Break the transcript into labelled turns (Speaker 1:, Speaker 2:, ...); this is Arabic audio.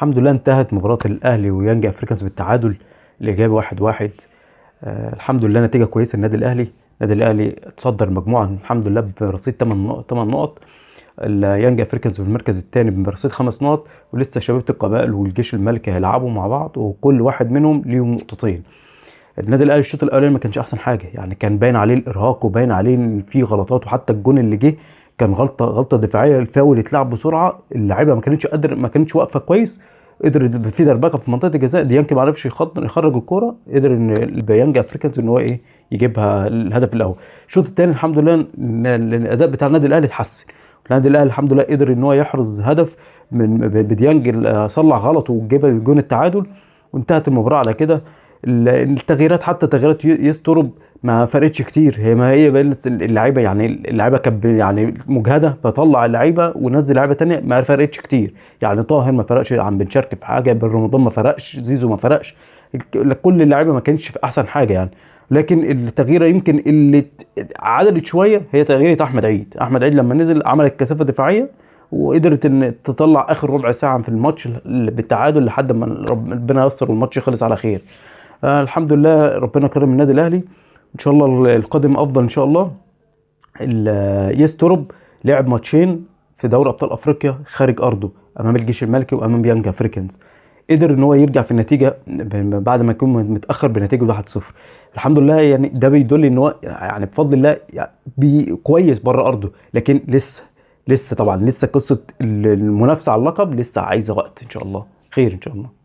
Speaker 1: الحمد لله انتهت مباراة الأهلي ويانج أفريكانز بالتعادل الإيجابي 1-1. الحمد لله نتيجة كويسة. النادي الأهلي اتصدر المجموعة الحمد لله برصيد 8 نقط. اليانج أفريكانز في المركز الثاني برصيد 5 نقط، ولسه شبيبة القبائل والجيش الملكي هيلعبوا مع بعض وكل واحد منهم ليهم نقطتين. النادي الأهلي الشوط الأولاني ما كانش أحسن حاجة، يعني كان باين عليه الإرهاق وباين عليه إن في غلطات، وحتى الجون اللي جه كان غلطة دفاعية، الفاول اتلعب بسرعة، اللعيبة ما كانتش واقفة كويس. قدر في دربكه في منطقه الجزاء، ديانج ما عرفش يخرج الكوره، قدر ان اليانج افريكانز ان هو يجيبها الهدف الاول. الشوط الثاني الحمد لله إن الاداء بتاع النادي الاهلي اتحسن. النادي الاهلي الحمد لله قدر ان هو يحرز هدف من بديانج، صلح غلط وجاب الجون التعادل، وانتهت المباراه على كده. التغييرات، حتى تغييرات يسترب ما فرقتش كتير، هي ما هي بس اللعيبه، يعني اللعيبه كانت يعني مجهده، فطلع اللعيبه ونزل لعيبه تانية ما فرقتش كتير. يعني طاهر ما فرقش عن بن شرقي بحاجه، بن رمضان ما فرقش، زيزو ما فرقش، كل اللعيبه ما كانتش في احسن حاجه يعني. لكن التغييره يمكن اللي عدلت شويه هي تغييره احمد عيد لما نزل عملت كثافه دفاعيه، وقدرت ان تطلع اخر ربع ساعه في الماتش بالتعادل لحد ما ربنا ييسر والماتش خلص على خير. الحمد لله ربنا كرم النادي الاهلي، ان شاء الله القادم افضل ان شاء الله. يسترب لعب ماتشين في دوري ابطال افريقيا خارج ارضه امام الجيش الملكي وامام يانج افريكانز، قدر ان هو يرجع في النتيجه بعد ما يكون متاخر بنتيجه 1-0. الحمد لله، يعني ده بيدل ان هو يعني بفضل الله يعني كويس بره ارضه، لكن لسه طبعا لسه قصه المنافسه على اللقب لسه عايزه وقت، ان شاء الله خير ان شاء الله.